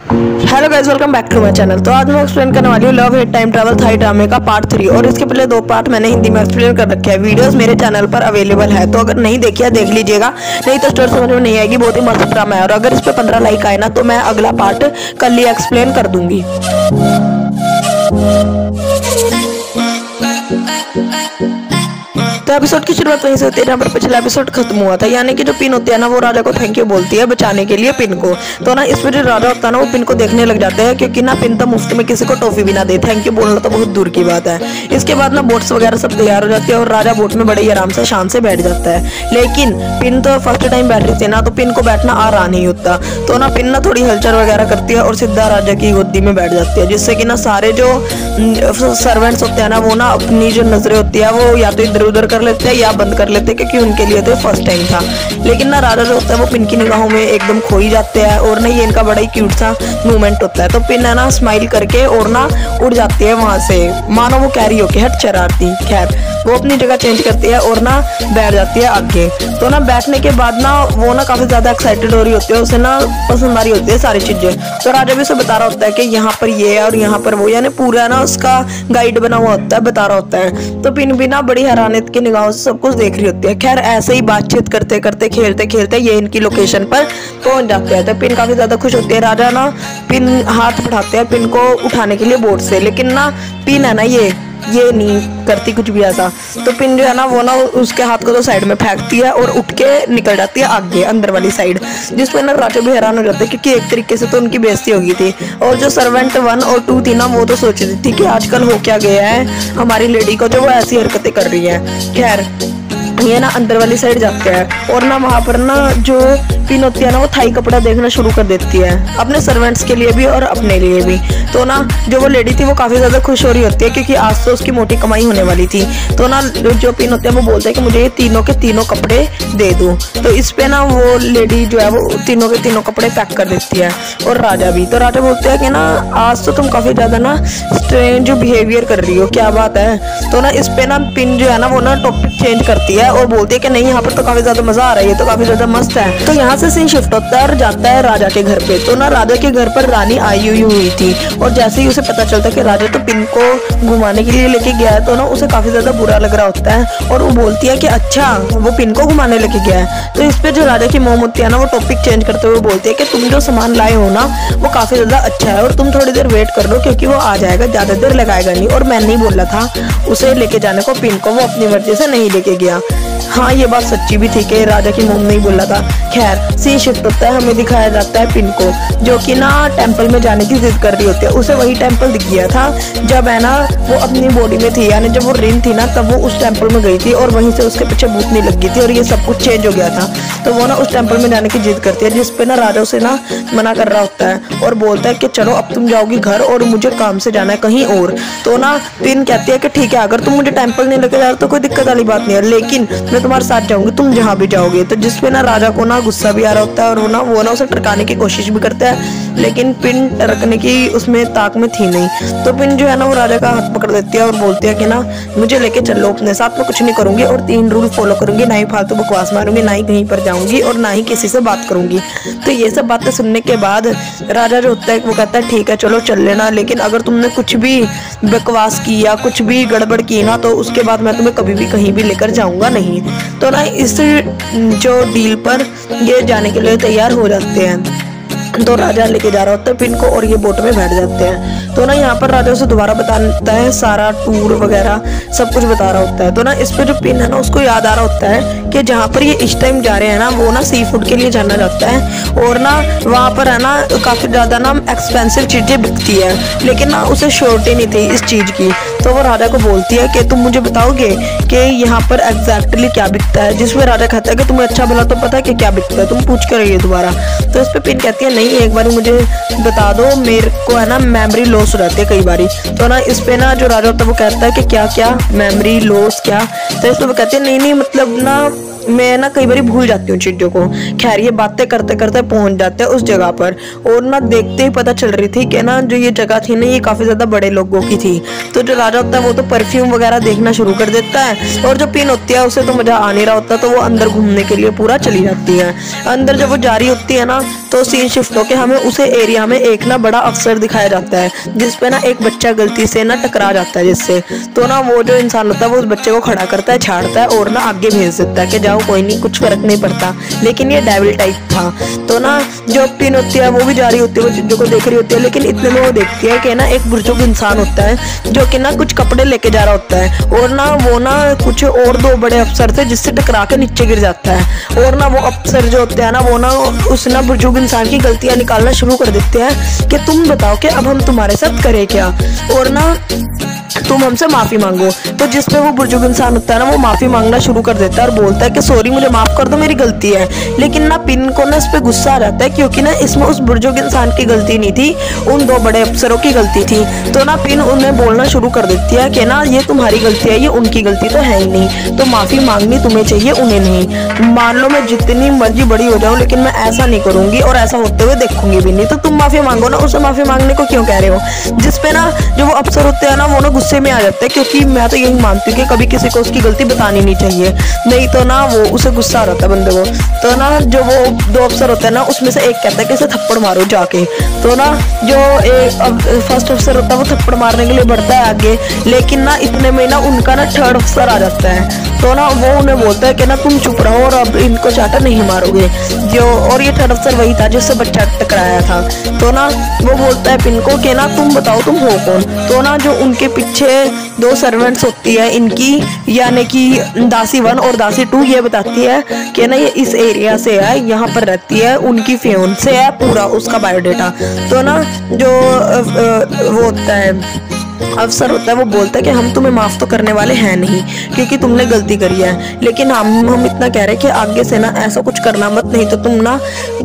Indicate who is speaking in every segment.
Speaker 1: Hello guys, welcome back to my channel. तो आज मैं एक्सप्लेन करने वाली हूँ love hate time travel Thai ड्रामे का पार्ट 3। और इसके पहले 2 पार्ट मैंने हिंदी में एक्सप्लेन कर रखे हैं। वीडियोस मेरे चैनल पर अवेलेबल है, तो अगर नहीं देखी है देख लीजिएगा, नहीं तो स्टोरी समझ में नहीं आएगी। बहुत ही मस्त ड्रामा है और अगर इस पर 15 लाइक आए ना तो मैं अगला पार्ट कल ही एक्सप्लेन कर दूंगी। तो एपिसोड की शुरुआत वहीं से होती है जहाँ पर पिछला एपिसोड खत्म हुआ था, यानी कि जो पिन होती है ना वो राजा को थैंक यू बोलती है बचाने के लिए पिन को। तो ना इस पर जो राजा होता है ना वो पिन को देखने लग जाते हैं, क्योंकि ना पिन तो मुफ्त में किसी को टॉफी भी ना दे, थैंक यू बोलना तो बहुत दूर की बात है। इसके बाद ना बोट्स वगैरह सब तैयार हो जाती है और राजा बोट में बड़े ही आराम से शान से बैठ जाता है। लेकिन पिन तो फर्स्ट टाइम बैठ रही थी ना, तो पिन को बैठना आ रहा नहीं होता। तो ना पिन ना थोड़ी हलचल वगैरह करती है और सीधा राजा की गोदी में बैठ जाती है, जिससे कि ना सारे जो सर्वेंट्स होते हैं ना वो ना अपनी जो नजरें होती है वो या तो इधर उधर कर लेते हैं या बंद कर लेते हैं, क्योंकि उनके लिए तो फर्स्ट टाइम था। लेकिन ना राजा जो होता है वो पिन की निगाहों में एकदम खो ही जाते हैं और ना ये इनका बड़ा ही क्यूट सा मूवमेंट होता है। तो पिन है ना स्माइल करके और ना उड़ जाती है वहां से, मानो वो कह रही हो कि हट शरारती। खैर वो अपनी जगह चेंज करती है और ना बैठ जाती है आगे। तो ना बैठने के बाद ना वो ना काफी ज्यादा एक्साइटेड हो रही होती है, उसे ना पसंद आ रही होती है सारी चीजें। तो राजा भी उसे बता रहा होता है कि यहाँ पर ये है और यहाँ पर वो, यानी पूरा ना उसका गाइड बना हुआ होता है, बता रहा होता है। तो पिन भी ना बड़ी हैरानियत की निगाहों से सब कुछ देख रही होती है। खैर ऐसे ही बातचीत करते करते खेलते खेलते ये इनकी लोकेशन पर पहुंच जाते हैं। तो पिन काफी ज्यादा खुश होती है। राजा ना पिन हाथ बढ़ाते हैं पिन को उठाने के लिए बोट से, लेकिन ना पिन है ना ये नहीं करती कुछ भी ऐसा। तो पिन जो है ना वो ना उसके हाथ को तो साइड में फेंकती है और उठ के निकल जाती है आगे अंदर वाली साइड, जिसपे ना राजा भी हैरान हो जाते हैं, क्योंकि एक तरीके से तो उनकी बेइज्जती हो गई थी। और जो सर्वेंट 1 और 2 थी ना वो तो सोच रही थी कि आजकल हो क्या गया है हमारी लेडी को जो वो ऐसी हरकतें कर रही है। खैर ये ना अंदर वाली साइड जाते हैं और ना वहां पर ना जो पिन होती है ना वो थाई कपड़ा देखना शुरू कर देती है, अपने सर्वेंट्स के लिए भी और अपने लिए भी। तो ना जो वो लेडी थी वो काफी ज्यादा खुश हो रही होती है, क्योंकि आज तो उसकी मोटी कमाई होने वाली थी। तो ना जो पिन होते हैं वो बोलते हैं कि मुझे ये तीनों के तीनों कपड़े दे दो। तो इस पे ना वो लेडी जो है वो तीनों के तीनों कपड़े पैक कर देती है और राजा भी। तो राजा बोलते हैं कि ना आज तो तुम काफी ज्यादा ना स्ट्रेंज बिहेवियर कर रही हो, क्या बात है। तो ना इस पे ना पिन जो है ना वो ना टॉपिक चेंज करती है और बोलती है कि नहीं यहाँ पर तो काफी ज्यादा मजा आ रहा है, ये तो काफी ज्यादा मस्त है। तो यहाँ से सीन शिफ्ट होता है और जाता है राजा के घर पे। तो ना राजा के घर पर रानी आई हुई थी और जैसे ही उसे पता चलता है कि राजा तो पिन को घुमाने के लिए लेके गया है, तो ना उसे काफी ज्यादा बुरा लग रहा होता है और वो बोलती है कि अच्छा वो पिन को घुमाने लेके गया है। तो इस पे जो राजा की मोम होती है ना वो टॉपिक चेंज करते हुए बोलती है कि तुम जो सामान लाए हो ना वो काफी ज्यादा अच्छा है और तुम थोड़ी देर वेट कर लो, क्योंकि वो आ जाएगा, ज्यादा देर लगाएगा नहीं। और मैं नहीं बोला था उसे लेके जाने को पिन को, वो अपनी मर्जी से नहीं लेके गया। हाँ ये बात सच्ची भी थी कि राजा की मोम नहीं बोला था। खैर सीन शिफ्ट होता है, हमें दिखाया जाता है पिन को जो कि ना टेंपल में जाने की जिद कर रही होती है। उसे वही टेंपल दिख गया था जब है ना वो अपनी बॉडी में थी, यानी जब वो रिन थी ना तब वो उस टेंपल में गई थी और वहीं से उसके पीछे भूतनी लग गई थी और ये सब कुछ चेंज हो गया था। तो वो ना उस टेंपल में जाने की जिद करती है, जिसपे ना राजा उसे ना मना कर रहा होता है और बोलता है कि चलो अब तुम जाओगी घर और मुझे काम से जाना है कहीं और। तो ना पिन कहती है कि ठीक है, अगर तुम मुझे टेंपल नहीं लेके जा रहे तो कोई दिक्कत वाली बात नहीं है, लेकिन मैं तुम्हारे साथ जाऊंगी तुम जहाँ भी जाओगे। तो जिसपे ना राजा को ना गुस्सा भी आ रहा होता है और वो ना उसे टरकाने की कोशिश भी करता है, लेकिन पिन टरकने की उसमें ताक में थी नहीं। तो पिन जो है ना वो राजा का हाथ पकड़ देती है और बोलती है कि ना मुझे लेके चलो अपने साथ, में कुछ नहीं करूंगी और 3 रूल फॉलो करूंगी, ना ही फालतू बकवास मारूंगी, ना ही कहीं पर जाऊंगी और ना ही किसी से बात करूंगी। तो ये सब बातें सुनने के बाद राजा जो होता है वो कहता है ठीक है चलो चल लेना, लेकिन अगर तुमने कुछ भी बकवास की या कुछ भी गड़बड़ की ना तो उसके बाद मैं तुम्हें कभी भी कहीं भी लेकर जाऊंगा नहीं। तो ना इस जो डील पर ये जाने के लिए तैयार हो जाते हैं। तो राजा लेके जा रहा होता है पिन को और ये बोट में बैठ जाते हैं। तो ना यहाँ पर राजा उसे दोबारा बताता है सारा टूर वगैरह सब कुछ बता रहा होता है। तो ना इस पे जो पिन है ना उसको याद आ रहा होता है कि जहाँ पर ये इस टाइम जा रहे हैं ना वो ना सी फूड के लिए जाना जाता है और ना वहाँ पर है ना काफी ज्यादा ना एक्सपेंसिव चीजें बिकती है, लेकिन ना उसे श्योरिटी नहीं थी इस चीज की। तो वो राजा को बोलती है कि तुम मुझे बताओगे कि यहाँ पर एग्जैक्टली क्या बिकता है, जिसमें राजा कहता है कि तुम्हें अच्छा भला तो पता है कि क्या बिकता है, तुम पूछ कर रही है दोबारा। तो इस पे पिन कहती है नहीं एक बार मुझे बता दो, मेरे को है ना मेमोरी लॉस हो जाती है कई बारी। तो ना इस पे ना जो राजा होता है वो कहता है कि क्या क्या मेमोरी लॉस क्या। तो इस पे वो कहती है नहीं मतलब ना मैं ना कई बार भूल जाती हूँ चीजों को। खैर ये बातें करते करते पहुंच जाते हैं उस जगह पर, और ना देखते ही पता चल रही थी कि ना जो ये जगह थी ना ये काफी ज्यादा बड़े लोगों की थी। तो जो राजा होता है वो तो परफ्यूम वगैरह देखना शुरू कर देता है, और जो पिन होती है उसे तो मजा आ नहीं रहा होता, तो वो अंदर घूमने के लिए पूरा चली जाती है। अंदर जब वो जा रही होती है ना तो सीन शिफ्ट होके हमें उसे एरिया में एक ना बड़ा अफसर दिखाया जाता है, जिसपे ना एक बच्चा गलती से ना टकरा जाता है जिससे। तो ना वो जो इंसान होता है वो उस बच्चे को खड़ा करता है, छाड़ता है और ना आगे भेज देता है कि जाओ कोई नहीं, कुछ फर्क नहीं पड़ता। लेकिन ये डेविल टाइप था। तो ना जो पिन होती है वो भी जा रही होती है, वो चीजों को देख रही होती है, लेकिन इतने में वो देखती है कि ना एक बुजुर्ग इंसान होता है जो कि ना कुछ कपड़े लेके जा रहा होता है, और ना वो ना कुछ और दो बड़े अफसर थे जिससे टकरा के नीचे गिर जाता है। और ना वो अफसर जो होते हैं ना वो ना उस ना बुजुर्ग इंसान की गलतियां निकालना शुरू कर देते हैं कि तुम बताओ कि अब हम तुम्हारे साथ करें क्या, और ना तुम हमसे माफी मांगो। तो जिसपे वो बुजुर्ग इंसान होता है ना वो माफी मांगना शुरू कर देता है और बोलता है कि सॉरी मुझे माफ कर दो, मेरी गलती है। लेकिन ना पिन को ना इस पे गुस्सा आ जाता है, क्योंकि ना इसमें उस बुजुर्ग इंसान की गलती नहीं थी, उन दो बड़े अफसरों की गलती थी। तो ना पिन उन्हें बोलना शुरू कर देती है कि ना ये तुम्हारी गलती है, ये उनकी गलती तो है ही नहीं, तो माफी मांगनी तुम्हें चाहिए उन्हें नहीं। मान लो मैं जितनी मर्जी बड़ी हो जाऊं लेकिन मैं ऐसा नहीं करूंगी और ऐसा होते हुए देखूंगी भी नहीं, तो तुम माफी मांगो ना, उसे माफी मांगने को क्यों कह रहे हो। जिसपे ना जो वो अफसर होते हैं ना वो ना गुस्से में आ जाते हैं, क्योंकि मैं तो यही मानती हूँ कि कभी किसी को उसकी गलती बतानी नहीं चाहिए, नहीं तो ना वो उसे गुस्सा आ जाता है बंदे को। तो ना जो वो दो अफसर होते हैं ना उसमें से एक कहता है कि इसे थप्पड़ मारो जाके। तो ना जो एक फर्स्ट अफसर होता है वो थप्पड़ मारने के लिए बढ़ता है आगे, लेकिन ना इतने में ना उनका ना थर्ड अफसर आ जाता है। तो ना वो उन्हें बोलता है कि ना तुम चुप रहो और अब इनको चाटा नहीं मारोगे जो, और ये थर्ड अफसर वही था जिससे बच्चा टकराया था। तो ना वो बोलता है पिन को कि ना तुम बताओ तुम हो कौन। तो ना जो उनके पीछे दो सर्वेंट्स होती है इनकी, यानी कि दासी 1 और दासी 2, ये बताती है कि ना ये इस एरिया से है, यहाँ पर रहती है, उनकी फियोन से है पूरा उसका बायोडेटा। तो ना जो वो होता है अफसर होता है वो बोलता है कि हम तुम्हें माफ तो करने वाले हैं नहीं क्योंकि तुमने गलती करी है, लेकिन हम इतना कह रहे हैं कि आगे से ना ऐसा कुछ करना मत, नहीं तो तुम ना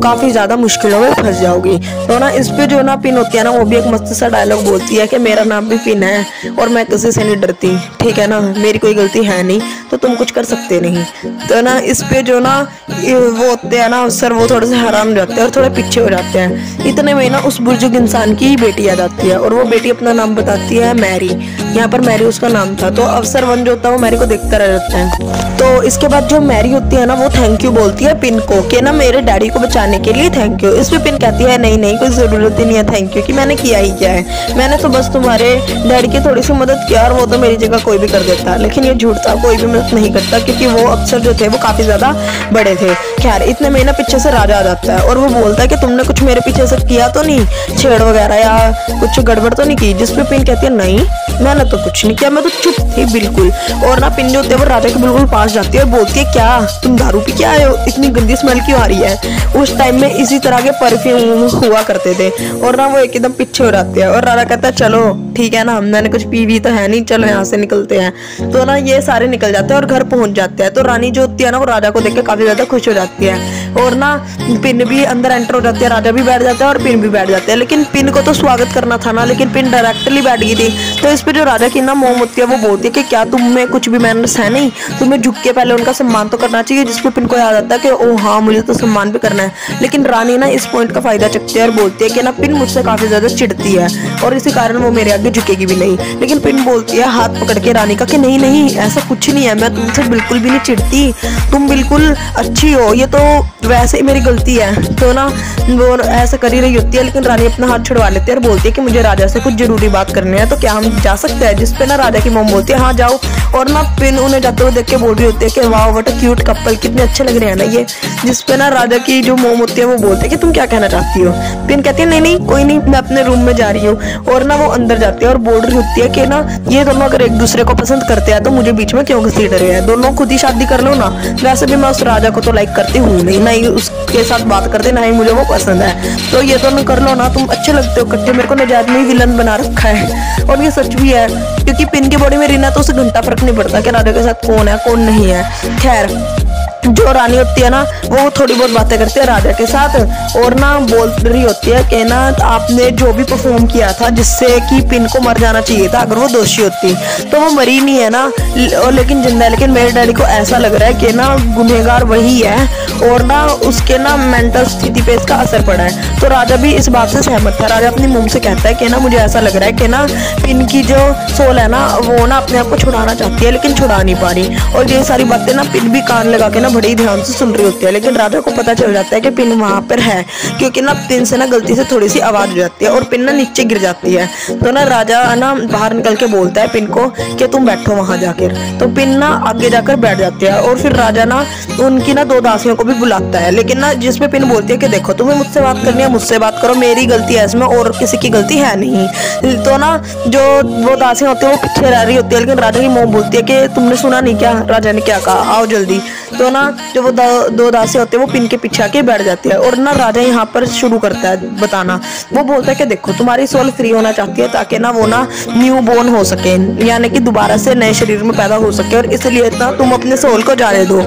Speaker 1: काफी ज्यादा मुश्किलों में फंस जाओगी। तो ना इस पे जो ना पिन होती है ना वो भी एक मस्त सा डायलॉग बोलती है कि मेरा नाम भी पिन है और मैं किसी से नहीं डरती, ठीक है ना, मेरी कोई गलती है नहीं तो तुम कुछ कर सकते नहीं। तो ना इस पे जो ना वो होते हैं ना अफसर वो थोड़े से हैरान हो जाते हैं और थोड़े पीछे हो जाते हैं। इतने में ना उस बुजुर्ग इंसान की बेटी आ जाती है और वो बेटी अपना नाम बताती है मैरी, यहाँ पर मैरी उसका नाम था। तो अफसर 1 जो होता है वो मैरी को देखता रह जाता है। तो इसके बाद जो मैरी होती है ना वो थैंक यू बोलती है पिन को कि ना मेरे डैडी को बचाने के लिए थैंक यू। इस पे पिन कहती है नहीं नहीं कोई जरूरत ही नहीं है थैंक यू की, मैंने किया ही क्या है, मैंने तो बस तुम्हारे डैडी की थोड़ी सी मदद किया और वो तो मेरी जगह कोई भी कर देता। लेकिन ये झूठ था, कोई भी मदद नहीं करता क्योंकि वो अफसर जो थे वो काफी ज्यादा बड़े थे। खैर इतने में ना पीछे से राजा आ जाता है और वो बोलता है कि तुमने कुछ मेरे पीछे से किया तो नहीं, छेड़ वगैरह या कुछ गड़बड़ तो नहीं की। जिसपे पिन कहती है नहीं मैंने तो कुछ नहीं किया, मैं तो चुप थी बिल्कुल। और ना पिन जो होती है वो राजा के बिल्कुल पास जाती है और बोलती है क्या तुम दारू पी के आए हो, इतनी गंदी स्मेल क्यों आ रही है। उस टाइम में इसी तरह के परफ्यूम हुआ करते थे और ना वो एकदम पीछे हो जाती है और राजा कहता है चलो ठीक है ना, मैंने कुछ पी भी तो है नहीं, चलो यहाँ से निकलते हैं। तो ना ये सारे निकल जाते हैं और घर पहुंच जाते हैं। तो रानी जो होती है ना वो राजा को देख के काफी ज्यादा खुश हो जाती है और ना पिन भी अंदर एंटर हो जाती है, राजा भी बैठ जाता है और पिन भी बैठ जाते हैं। लेकिन पिन को तो स्वागत करना था ना, लेकिन पिन डायरेक्टली बैठ गई थी। तो इस पे जो राजा की ना मोम होती है वो बोलती है कि क्या तुम में कुछ भी मैनर्स है नहीं, तुम्हें झुक के पहले उनका सम्मान तो करना चाहिए। जिसपे पिन को याद आता है कि ओ हाँ मुझे तो सम्मान भी करना है। लेकिन रानी ना इस पॉइंट का फायदा चुकती है और बोलती है कि ना पिन मुझसे काफी ज्यादा चिढ़ती है और इसी कारण वो मेरे आगे झुकेगी भी नहीं। लेकिन पिन बोलती है हाथ पकड़ के रानी का कि नहीं नहीं ऐसा कुछ नहीं है, मैं तुमसे बिल्कुल भी नहीं चिढ़ती, तुम बिल्कुल अच्छी हो, ये तो वैसे ही मेरी गलती है। तो ना वो ऐसा कर ही रही होती है लेकिन रानी अपना हाथ छुड़वा लेती है और बोलती है कि मुझे राजा से कुछ जरूरी बात करनी है, तो क्या हम जा सकते हैं। जिसपे ना राजा की मॉम बोलती है हाँ जाओ। और ना पिन उन्हें जाते हुए देख के बोल रही होती है कि वाह व्हाट अ क्यूट कपल, कितने अच्छे लग रहे हैं ना ये। जिसपे ना राजा की जो मॉम होती है वो बोलती है कि तुम क्या कहना चाहती हो। पिन कहती है नहीं नहीं कोई नहीं, मैं अपने रूम में जा रही हूँ। और ना वो अंदर जाती है और बोल रही होती है कि ना ये दोनों अगर एक दूसरे को पसंद करते हैं तो मुझे बीच में क्यों घसीट रहे हैं, दोनों खुद ही शादी कर लो ना। वैसे भी मैं उस राजा को तो लाइक करती हूँ नहीं, ना ही उसके साथ बात करते ना ही मुझे वो पसंद है, तो ये दोनों कर लो ना, तुम अच्छे लगते हो इकट्ठे, मेरे को नजायज में ही विलन बना रखा है। और ये सच भी है क्योंकि पिन की बॉडी में रीना तो उसे घंटा फर्क नहीं पड़ता कि राजा के साथ कौन है कौन नहीं है। खैर जो रानी होती है ना वो थोड़ी बहुत बातें करती है राजा के साथ और ना बोल रही होती है कि ना आपने जो भी परफॉर्म किया था जिससे कि पिन को मर जाना चाहिए था, अगर वो दोषी होती तो वो मरी नहीं है ना, और लेकिन जिंदा है। लेकिन मेरे डैडी को ऐसा लग रहा है कि ना गुनहगार वही है और ना उसके ना मेंटल स्थिति पे इसका असर पड़ा है। तो राजा भी इस बात से सहमत था। राजा अपनी मुंह से कहता है कि ना मुझे ऐसा लग रहा है कि ना पिन की जो सोल है ना वो ना अपने आप को छुड़ाना चाहती है लेकिन छुड़ा नहीं पा रही। और ये सारी बातें ना पिन भी कान लगा के ना बड़ी ध्यान से सुन रही होती है। लेकिन राजा को पता चल जाता है कि पिन वहां पर है, क्योंकि ना पिन से ना गलती से थोड़ी सी आवाज हो जाती है और पिन ना नीचे गिर जाती है। तो ना राजा ना बाहर निकल के बोलता है पिन को कि तुम बैठो वहां जाकर। तो पिन ना आगे जाकर बैठ जाती है और फिर राजा ना उनकी ना 2 दासियों को भी बुलाता है। लेकिन ना जिसमें पिन बोलती है कि देखो तुम्हें मुझसे बात करनी है मुझसे बात करो, मेरी गलती है इसमें और किसी की गलती है नहीं। तो ना जो वो दासियां होती है वो पीछे रह रही होती है, लेकिन राजा की मौम बोलती है कि तुमने सुना नहीं क्या राजा ने क्या कहा, आओ जल्दी। तो ना जो वो 2 दासी होते हैं वो पिन के पीछे आके बैठ जाती है और ना राजा यहाँ पर शुरू करता है बताना। वो बोलता है कि देखो तुम्हारी सोल फ्री होना चाहती है ताकि ना वो ना न्यू बोर्न हो सके, यानी कि दोबारा से नए शरीर में पैदा हो सके, और इसलिए ना तुम अपने सोल को जाने दो।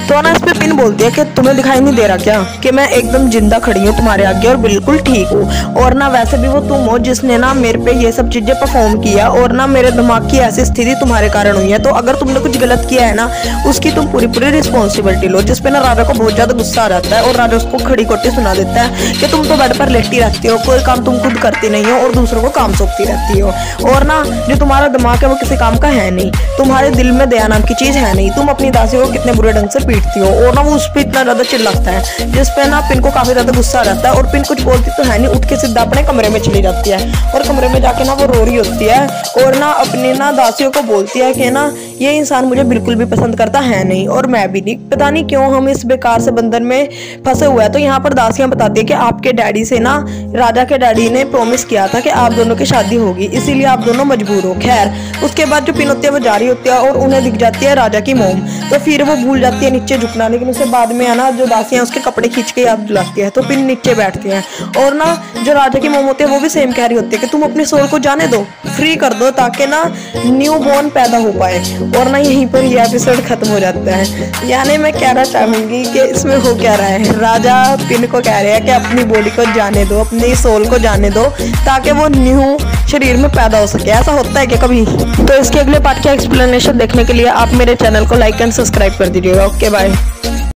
Speaker 1: तो ना इस पे पिन बोलती है कि तुम्हें दिखाई नहीं दे रहा क्या कि मैं एकदम जिंदा खड़ी हूँ तुम्हारे आगे और बिल्कुल ठीक हूँ, और ना वैसे भी वो तुम हो जिसने ना मेरे पे ये सब चीजें परफॉर्म किया और ना मेरे दिमाग की ऐसी स्थिति तुम्हारे कारण हुई है। तो अगर तुमने कुछ गलत किया है ना उसकी तुम पूरी रिस्पॉन्सिबिलिटी लो। जिसपे ना राजा को बहुत ज्यादा गुस्सा आ जाता है और राजा उसको खड़ी कोटी सुना देता है कि तुम तो बेड पर लेटी रहती हो, कोई काम तुम खुद करती नहीं हो और दूसरों को काम सौंपती रहती हो, और ना जो तुम्हारा दिमाग है वो किसी काम का है नहीं, तुम्हारे दिल में दया नाम की चीज है नहीं, तुम अपनी दासी को कितने बुरे ढंग से पीटती हो। और ना वो उस पर इतना ज्यादा चिल्लाता है जिसपे ना पिन को काफी ज्यादा गुस्सा आ जाता है और पिन कुछ बोलती तो है नहीं, उठ के सीधा अपने कमरे में चली जाती है और कमरे में जाके ना वो रो रही होती है और ना अपनी ना दासियों को बोलती है कि ना ये इंसान मुझे बिल्कुल भी पसंद करता है नहीं और मैं भी नहीं, पता नहीं क्यों हम इस बेकार से बंधन में फंसे हुए हैं। तो यहाँ पर दासियां बताती है कि आपके डैडी से ना राजा के डैडी ने प्रॉमिस किया था कि आप दोनों की शादी होगी, इसीलिए आप दोनों मजबूर हो। खैर उसके बाद जो पिन होती है वो जा रही होती है और उन्हें दिख जाती है राजा की मोम, तो फिर वो भूल जाती है नीचे झुकना। लेकिन उसके बाद में है ना जो दासियां उसके कपड़े खींच के याद दिलाती है, तो पिन नीचे बैठती है और ना जो राजा की मोम होती है वो भी सेम कह रही होती है कि तुम अपने सोल को जाने दो, फ्री कर दो ताकि ना न्यू बॉर्न पैदा हो पाए। और ना यहीं पर ये एपिसोड खत्म हो जाता है। यानी मैं कहना चाहूंगी कि इसमें हो क्या रहा है, राजा पिन को कह रहे हैं कि अपनी बॉडी को जाने दो, अपनी सोल को जाने दो ताकि वो न्यू शरीर में पैदा हो सके। ऐसा होता है क्या कभी? तो इसके अगले पार्ट का एक्सप्लेनेशन देखने के लिए आप मेरे चैनल को लाइक एंड सब्सक्राइब कर दीजिएगा। Okay bye.